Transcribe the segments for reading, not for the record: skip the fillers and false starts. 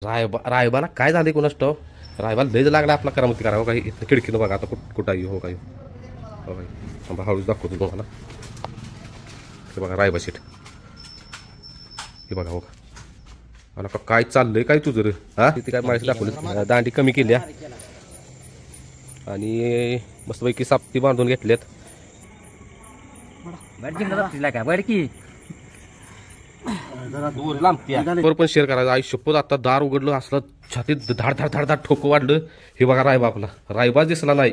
रायबाला काय झाले कोणास ठाव रायबाला लय लागला आपला करामती करा. हो काही इथं खिडकीनं बघा आता कुठं आहे. हो काही हो काही थांबा हळूच दाखवतो तुम्हाला. हे बघा रायबा शेट हे बघा हो का का काय चाललंय काय तुझं रे. हा तिथे काय माहिती दाखवली दांडी कमी केल्या आणि मस्तपैकी साप्ती बांधून घेतल्यात. पण शेअर करायचं आयुष्यपत आता दार उघडलं असलं छातीत धाड धाड धाड धाड ठोकं वाढलं. हे बघा रायबा आपला रायबाच दिसला नाही.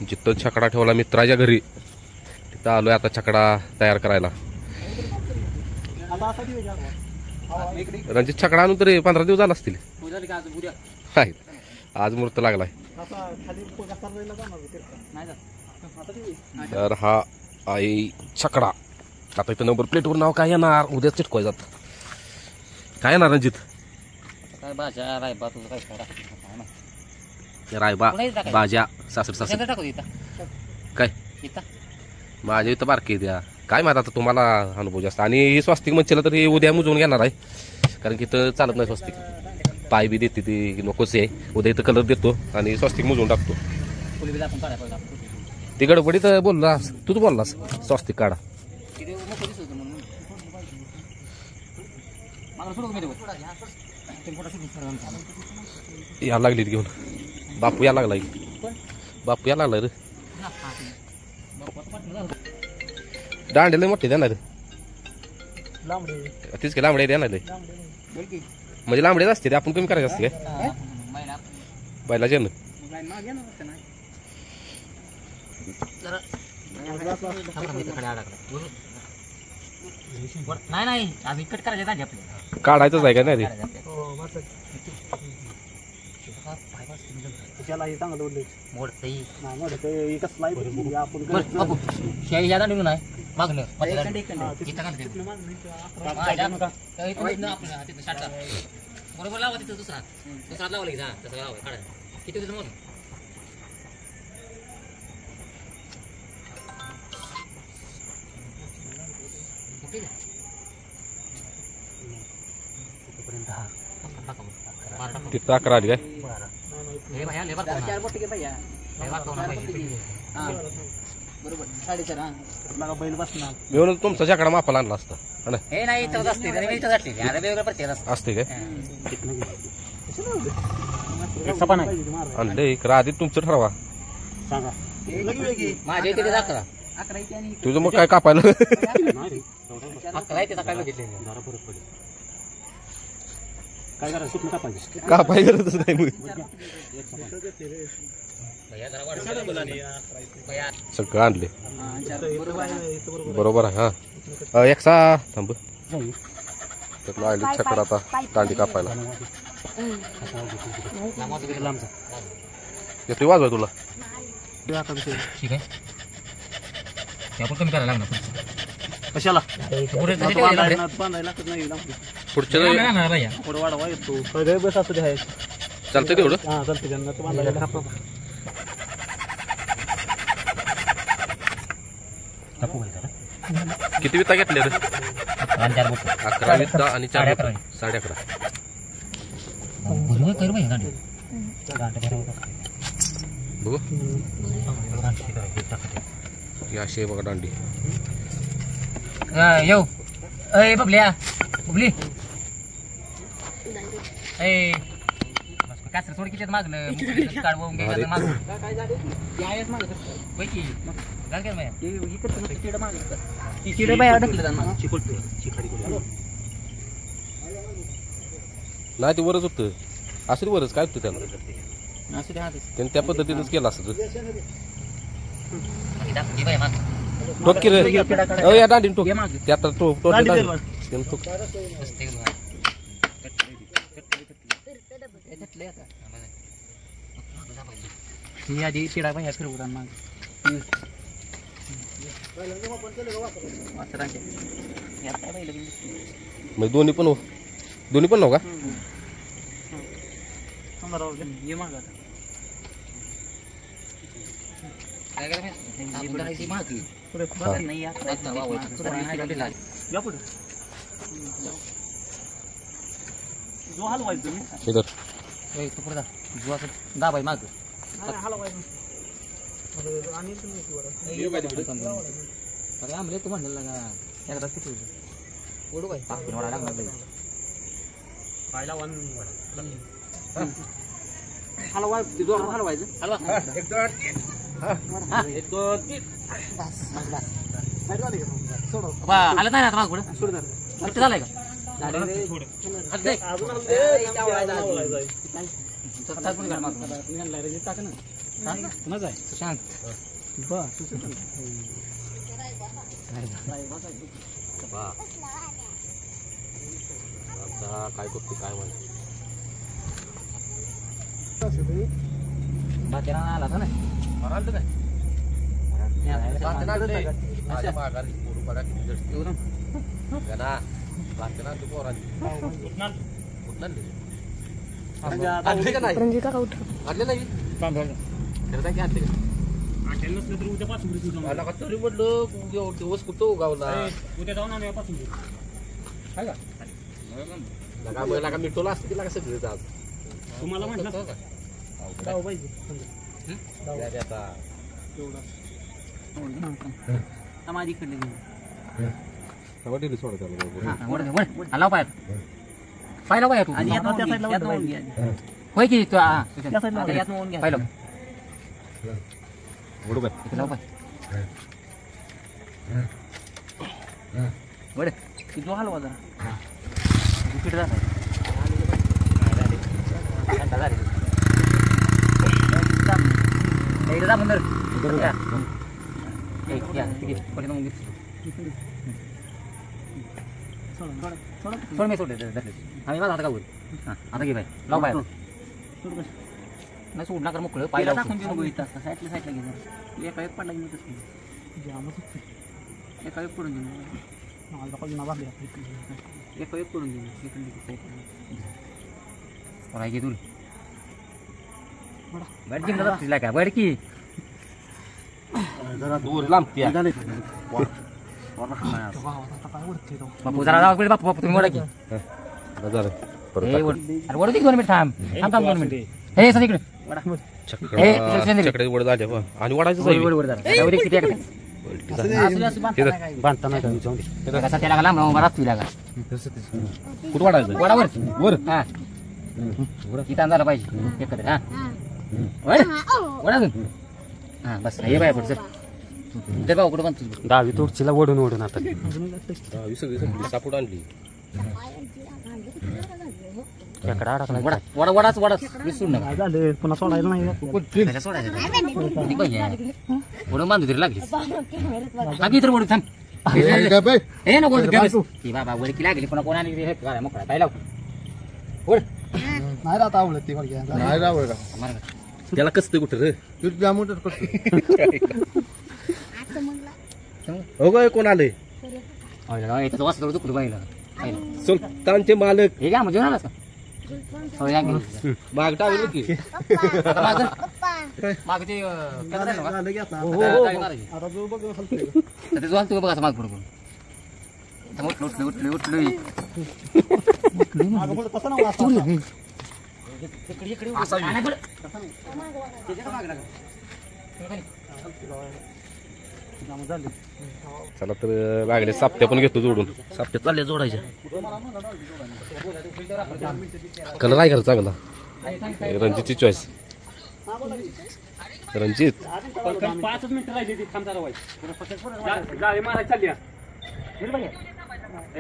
जिथं छकडा ठेवला मित्राच्या घरी तिथं आलोय आता छकडा तयार करायला. रणजित छकडा आणून तरी 15 दिवस झाला असतील. आज मुहूर्त लागलाय. तर हा आहे छकडा. आता इथं नंबर प्लेटवर नाव काय येणार उद्या चिटकवाय जात काय येणार रणजित. रायबा बाजा सासर सासर काय माझ्या इथं बारकी द्या काय माहित आता तुम्हाला अनुभव जास्त. आणि हे स्वस्तिक म्हणलं तर हे उद्या मुजवून घेणार आहे कारण की इथं चालत नाही स्वस्तिक. पाय बी देते ती नकोच आहे. उद्या इथं कलर देतो आणि स्वस्तिक मुजवून टाकतो. ती गडबडीत बोललास तूच बोललास स्वस्तिक काढा. या लागली घेऊन बापू या लागलाय. बापू या लागलाय रे. दांडे लय मोठे देणार तीच की लांबडे देणार म्हणजे लांबडेच असते आपण कमी करायचे असते काय बैला जेन काढायचंच आहे का नाही. बरोबर लावा तिथं दुसरा लावला की तसं लावा किती तुझं मोठं तिथं 11 आली काय मिळून तुमचा छकडा मापाला आणला असता असते काय आणले इकडं आधी तुमचं ठरवा. तुझं मग काय कापायला कापाय गरजच नाही मग सगळं आणले बरोबर आहे. हा एकसा थांब छकडा आता दांडी कापायला येतोय वाजवाय तुला. ठीक आहे आपण कमी करायला लागणार कशाला पुढच्या चालतंय तेवढं. किती विता घेतले रे 11 विता आणि 4 11.5 बघू अशी बघा दांडी. येऊ अय बबल्या बबली कासर थोडी किती मागलं काढवून घ्यायचं मागून नाही ते वरच होतं असं वरच काय होतं त्याला त्याने त्या पद्धतीनेच केलं असत. टोकी रे या दांडी टोक त्यात आधी शिडा बाहेर फिरवतात मग दोन्ही पण नव्ह का ये माग काय करायचं आपण करायची मागं. पुढे बसा नाही या. आता वावरात पुढं नाही गेला. या पुढे. जो हलवायचं तुम्ही. इधर ए तू पुढे जा. जो असं दाबाय मागं. हलवायचं. आणि तुम्ही अरे आमले तू म्हणलं का एकदा किती ओढू काय टाकून वडा लागणार नाही. पाहिला वन हलवा जोरात हलवायचं. हलवा. एक दोन एक दोन बा आलं नाही ना आता मागं पुढं. सोड दर. घट्ट झालंय का? अजून शांत काय करतो काय म्हणतो बाकीला आला ना माझ्या माघारी पोरं बघा किती जडती ना बाकीला तू पोरांनी आणले का नाही आणले नाही मला का तरी म्हटलं दिवस कुठं उगावला उद्या जाऊन आणूया पासून लगा मिठवला असतं तिला कसं घेत आज तुम्हाला म्हटलं जाऊ पाहिजे माझी इकडे लाव पाय पाहिला पाय तू होय की तू पाहिलं लाव पाय बरं जो हलवा जरा तिकडे जा बंदर सोड मी सोड आम्ही माझा हात का बोल आता घे बाय लाव बाय नाही सोड नका मोकळं पाहिलं टाकून देऊ इथं साईडला साईडला घे एका एक पडला घेऊन एका एक पडून देऊ एका एक पडून देऊ कोणा घे तुला बैठ की का बैठ की जरा दूर लांबती बापू जरा जाऊ बापू बापू तुम्ही ओढा की अरे ओढू दे 2 मिनिट थांब 2 मिनिट हे सर इकडे चकडे वड झाले आणि वडायचं त्याला लांब मला तुला का कुठं वाढायचं वडावर वर हा इथं झालं पाहिजे एकत्र हा वडा हा बस हे बाय पुढचं ते भाऊ कुठं बनतो दहावी तोडचीला ओढून ओढून आता सगळी सापूड आणली वडाच विसरून नका झाले पुन्हा सोडायला नाही सोडायचं ओढून बांधू तरी लागली बाकी तर ओढू थांब हे नको ती बाबा वडकी लागली पुन्हा कोणाने मोकळा काय लाव ओढ नाही राहत आवडत ती नाही रावळ त्याला कसं कुठं रे हो ग कोण आले कुठं पाहिलं सुलतानचे मालक हे काय म्हणजे आलास का माग टावेल की माग ते तू बघा माग पुढे उठलोय चला तर लागले सापट्या पण घेतो जोडून सापट्या चालल्या जोडायच्या कलर काय करायचं चांगला रणजितची चॉईस रणजित 5 मिनिटं राहिली ती थांबता जाळी मारायची चालली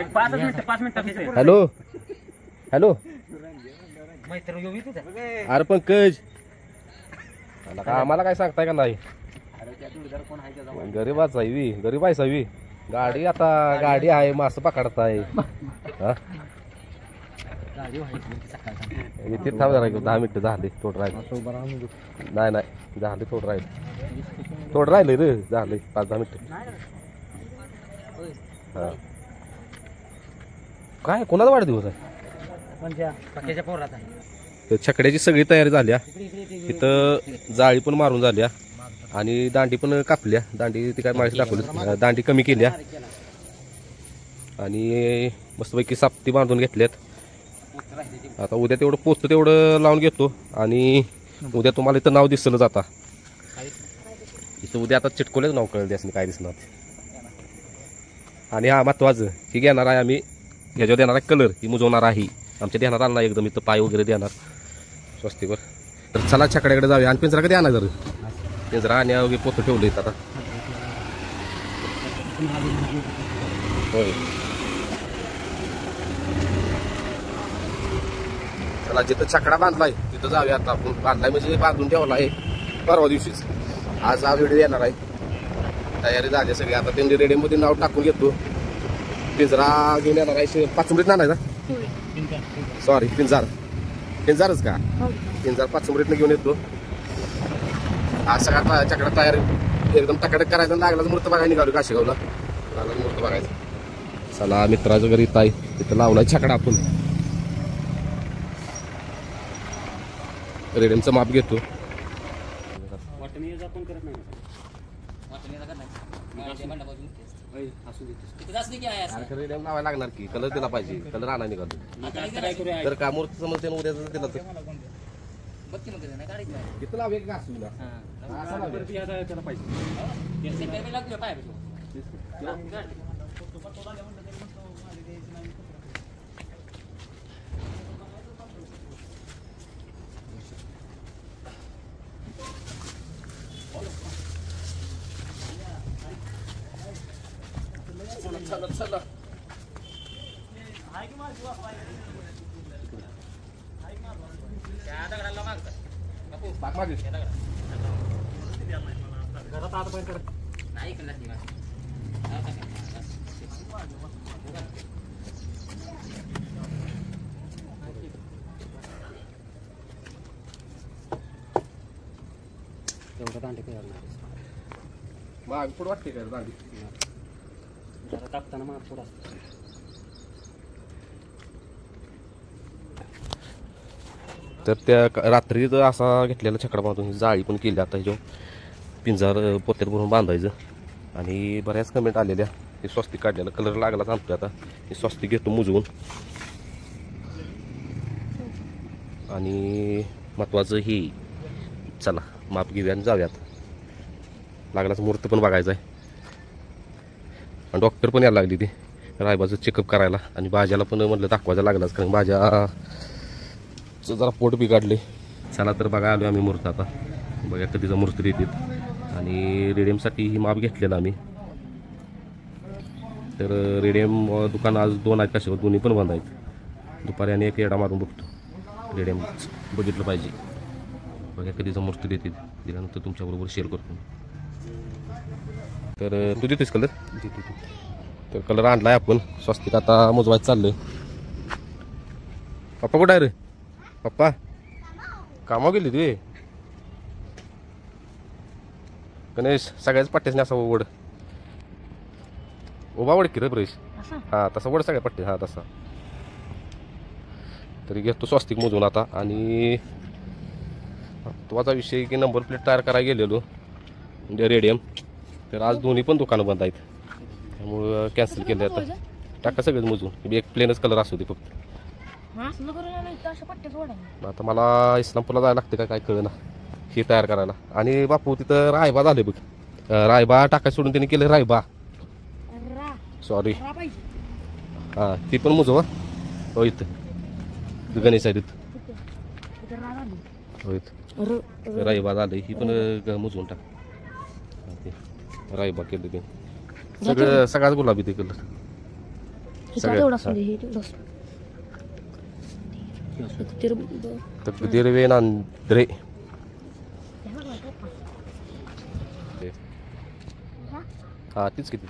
एक 5 मिनिटं हॅलो हॅलो अरे पंकज आम्हाला काय सांगताय का नाही गरीबाच आहे गरीब आहे सावी गाडी आता गाडी आहे मासं पकडताय इथे थांब जरा 10 मिनिटं झाले थोडं राहिले नाही झाले थोडं राहिले रे झाले 5-10 मिनिटं हा काय कोणाचा वाढदिवस आहे छकड्याची सगळी तयारी झाल्या इथं जाळी पण मारून झाल्या आणि दांडी पण कापल्या. दांडी ती काय माहिती दाखवली, दांडी कमी केल्या आणि मस्तपैकी सापटी बांधून घेतल्यात. आता उद्या तेवढं पोचतं तेवढं लावून घेतो आणि उद्या तुम्हाला इथं नाव दिसलं जाता. इथं उद्या आता चिटकोलेच नाव कळलं त्यासनी काय दिसणार. आणि हा महत्वाचं ही घेणार आहे आम्ही, ह्याच्यावर देणार आहे कलर, ही मुजवणार आहे आमच्या ध्यानात आला एकदम. इथं पाय वगैरे देणार स्वस्तीवर. तर चला छकड्याकडे जाऊया. आणि पिंजरा कधी आणा जर पिंजरा आणि वगैरे पोतं ठेवलं इथं आता. होय चला जिथं छकडा बांधलाय तिथं जाऊया आता आपण. बांधलाय म्हणजे बांधून ठेवला आहे परवा दिवशीच. आज हा व्हिडिओ येणार आहे. तयारी झाली सगळी. आता त्यांनी रेडिओमध्ये नाव टाकून घेतो. पिंजरा घेऊन येणार आहे. 5 मिनिट आणायचा, सॉरी पिंजारच का, पिंजार 5 मिनिटनं घेऊन येतो. आज सगळा छकडा तयार एकदम टकाटक करायचा. लागलाच मूर्त बघायला निघालो काशीगावला. लागलाच मूर्त बघायचं. चला मित्राचं घरी इथं आहे, तिथं लावलाय छकडा आपण. रेडियमचं माप घेतो. वाटणी आपण करत नाही रेडियम लावायला लागणार की, कलर दिला पाहिजे. कलर आणा निघालो काय करूया तर का मूर्त समजते उद्या दिला तर किती लावे का असुला त्याला पाहिजे. चला घरात आता बाहेर करत नाही तेवढं दांडे काय करणार माग पुढे वाटते काय दांडी. जरा टाकताना मग पुढं असतं. तर त्या रात्री असा घेतलेला छकडा बांधून जाळी पण केली. आता ह्याच्यावर पिंजार पोत्यात भरून बांधायचं. आणि बऱ्याच कमेंट आलेल्या हे स्वस्तिक काढलेला कलर लागला सांगतोय. आता हे स्वस्तिक घेतो मुजवून. आणि महत्वाचं ही चला माप घेऊया आणि जाऊयात. लागलाच मुहूर्त पण बघायचा आहे. आणि डॉक्टर पण यायला लागली ती रायबाचं चेकअप करायला. आणि भाज्याला पण म्हटलं दाखवायचं लागलाच, कारण भाज्याचं जरा पोट बिघडले. चला तर बघा आलो आम्ही मुहूर्त. आता बघा कधीचा मुहूर्त देतात. आणि रेडियमसाठी ही माप घेतलेला आम्ही. तर रेडियम दुकान आज 2 आहेत कशावर, दोन्ही पण बंद आहेत. दुपारी आणि एक येडा मारून बघतो रेडियम बघितलं पाहिजे. बघा कधीचा मुहूर्त देते, दिल्यानंतर तुमच्याबरोबर शेअर करतो. तर तू देतोस कलर? तर कलर आणलाय आपण. स्वस्तिक आता मोजवायचं चाललंय. पप्पा कुठं आहे रे? पप्पा कामावर गेली तू? गणेश सगळ्याच पट्ट्याच नाही असा ओढ उभा वड की रे ब्रेश. हा तसा वड सगळ्या पट्टे. हा तसा. तरी घेतो स्वस्तिक मोजून आता. आणि तुझा विषय की नंबर प्लेट तयार करायला गेलेलो रेडियम. तर आज दोन्ही पण दुकानं बंद आहेत, त्यामुळं कॅन्सल केलं. आता टाका सगळेच मोजून. एक प्लेनच कलर असू दे फक्त. आता मला इस्लामपूरला जायला लागते काय कळ ना हे तयार करायला. आणि बापू तिथं रायबा झाले बघ. रायबा टाकाय सोडून त्यांनी केलं रायबा, सॉरी. हां ती पण मुजवा. हो इथं गणेश आहे तिथं. हो इथं रायबा झालं. ही पण मुजवून टाक. ते रायबा केलं ते सगळं. सगळ्याच गुलाबी ते कलर तकदीर नांद्रे. हा तीच किती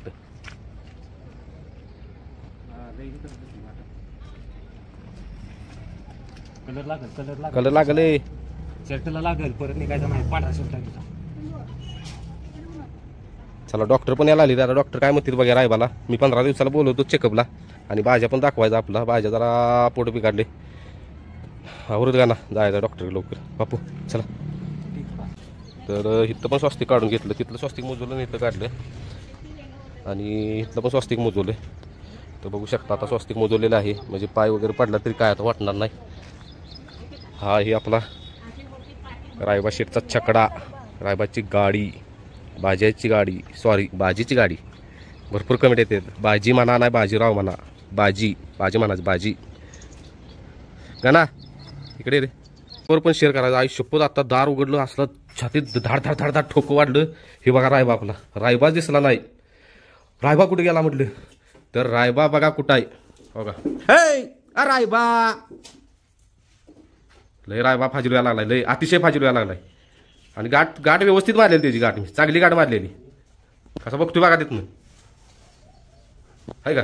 कलर लागेल. कलर लागले. शर्टला लागेल. परत निघायचं नाही. पांढरा शर्ट आहे तुझा. चला डॉक्टर पण यायला आली. आता डॉक्टर काय म्हणतील बघा रायबाला. मी 15 दिवसाला बोलवतो चेकअपला. आणि भाज्या पण दाखवायचा आपला. भाज्या जरा पोट बिघडले. आवरत गा ना जायचं डॉक्टर लवकर. बापू चला. तर इथं पण स्वस्तिक काढून घेतलं, तिथलं स्वस्तिक मोजवलं आणि इथं काढलं आणि इथलं पण स्वस्तिक मोजवलं. तर बघू शकता आता स्वस्तिक मोजवलेलं आहे, म्हणजे पाय वगैरे पडला तरी काय आता वाटणार नाही. हा ही आपला रायबा शेठचा छकडा, रायबाची गाडी, बाजीची गाडी, बाजीची गाडी. भरपूर कमेंट येते, बाजी म्हणा नाही बाजीराव म्हणा, बाजी म्हणायचं बाजी. गाना इकडे रे वर पण शेअर करायचं. आयुष्यपत आता दार उघडलं असलं छातीत धाड धाड धाड धाड ठोकं वाढलं. हे बघा रायबा आपला, रायबा दिसला नाही. रायबा कुठे गेला म्हटलं तर रायबा बघा कुठं आहे बघा. हे रायबा, लय रायबा फाजील व्हायला लागलाय, लय अतिशय फाजील व्हायला लागलाय. आणि गाठ व्यवस्थित मारलेली त्याची, गाठ चांगली गाठ मारलेली. कसं बघतोय बघा तिथनं आहे का.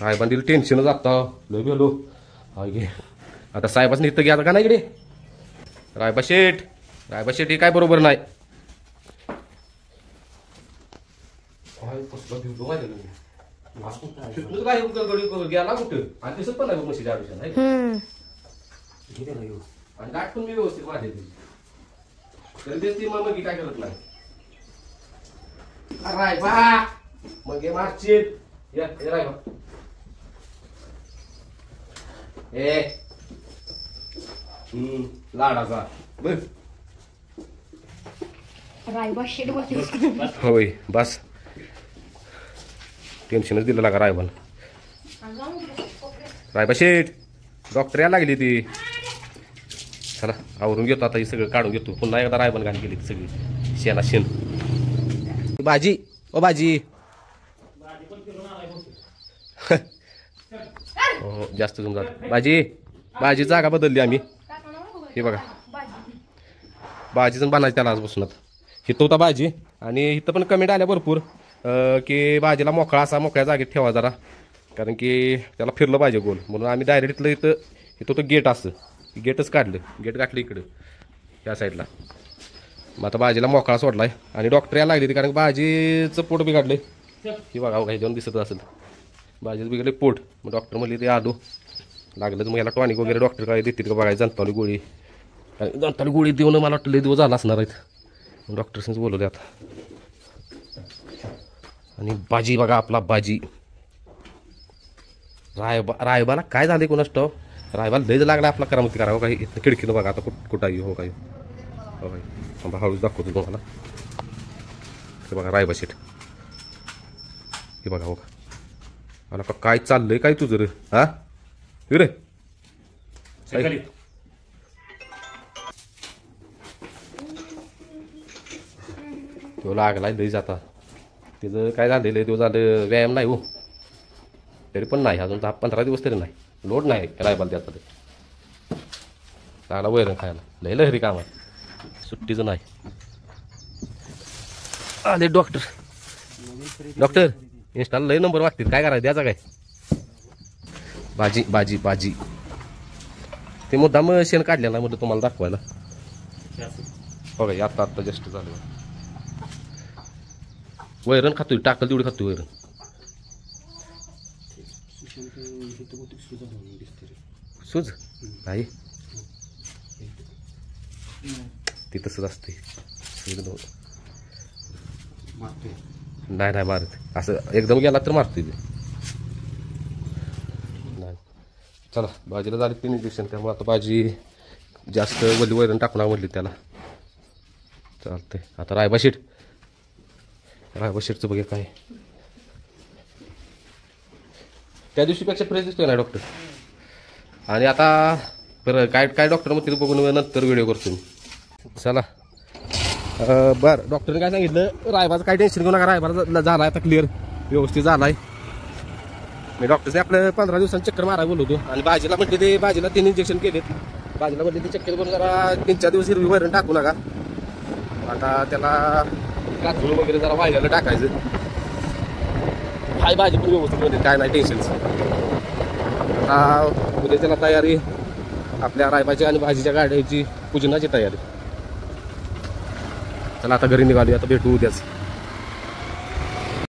रायबा दिलं टेन्शनच आता लय गेलो. आता साहेबांनी इथं घ्या का नाही इकडे. रायबा शेठ हे काय बरोबर नाही. गेला कुठं आणि दिसत पण नाही म्हशीच्या आयुष्यात आणि गाठ पण मी व्यवस्थित माझे तरी तेच ती मग काय करत नाही. रायबा मग हे मागची रायबा लाडाचा बघ. होय बस टेन्शनच दिलं लागा रायबाला. रायबा शेठ डॉक्टर यायला लागली ती. चला आवरून घेतो आता, हे सगळं काढून घेतो. पुन्हा एकदा रायबान घाण केली सगळी शेणा शेण. भाजी ओ भाजी हो जास्त घेऊन जात. भाजी जागा बदलली आम्ही. हे बघा भाजीच बनायची त्याला आजपासून. इथं होता भाजी आणि इथं पण कमेंट आल्या भरपूर की भाजीला मोकळ्या जागेत ठेवा जरा, कारण की त्याला फिरलं पाहिजे गोल. म्हणून आम्ही डायरेक्ट इथं होतं गेट असं, गेटच काढलं, गेट गाठलं इकडं त्या साईडला. मग आता भाजीला मोकळा सोडलाय आणि डॉक्टर यायला लागली ती, कारण भाजीचं पोट बिघडलंय. ही बघा काही जाऊन दिसत असेल भाजीचं बिघडले पोट. मग डॉक्टर म्हणले ते आलो लागलं मग याला टॉनिक वगैरे डॉक्टर काय देतील का बघायचं. जनतावली गोळी, जनतावली गोळी देऊन मला वाटतं लय दिवस झाला असणार आहेत. मग डॉक्टरसनीच बोलवले आता. आणि बाजी बघा आपला बाजी. रायबाला काय झाले कोणास ठाऊक, रायबाला लयच लागला आपला करामती करावं काही. खिडकीनं बघा आता कुठं हो काही. हो काही थांबा हळूच दाखवतो तुम्हाला. हे बघा रायबा शेठ, हे बघा हो का. मला का काय चाललंय काय तुझं रे. हा रे तो लागलाय लय जाता. त्याचं काय झालेलं दिवस झालं व्यायाम नाही हो, तरी पण नाही अजून 10-15 दिवस तरी नाही. लोड नाही रायबाला त्याचा ते लागला वैरण खायला. लय लहरी काम आहे, सुट्टीचं नाही. आले डॉक्टर इंस्टाला लय नंबर वाटतील, काय करायचं द्याचा काय. भाजी ते मुद्दाम शेण काढलेलं ना म्हणजे तुम्हाला दाखवायला. बघा आता जस्ट झालं. वैरण खातोय, टाकल तेवढी खातोय वैरण. सूज नाही ती तसंच असते. नाही मारत असं एकदम गेला तर मारतोय ते. नाही चला भाजीला झाली 3 इंजेक्शन, त्यामुळे आता भाजी जास्त वली वैरण टाकणार म्हटली त्याला. चालतंय आता रायबा शेठचं बघा काय त्या दिवशीपेक्षा फ्रेश दिसतोय ना डॉक्टर. आणि आता बरं काय डॉक्टर मग तिथे बघून नंतर व्हिडिओ करतो मी. चला बरं डॉक्टरने काय सांगितलं, रायबाचं काय टेन्शन घेऊ नका, रायबाला झाला आता क्लिअर व्यवस्थित झालाय. मी डॉक्टरने आपलं 15 दिवसांनी चक्कर मारायला बोलवतो. आणि भाजीला म्हटले ते भाजीला 3 इंजेक्शन केलेत. भाजीला म्हटले ते चक्कर करून जरा 3-4 दिवस हिरवी वैरण टाकू नका. आता त्याला काजू वगैरे जरा वाहिल्याला टाकायचं. हाय भाजी पण व्यवस्थित होते, काय नाही टेन्शनच. आता उद्या त्याला तयारी आपल्या रायबाच्या आणि भाजीच्या गाड्याची पूजनाची तयारी. चला आता घरी निघाली, आता भेटू उद्याच.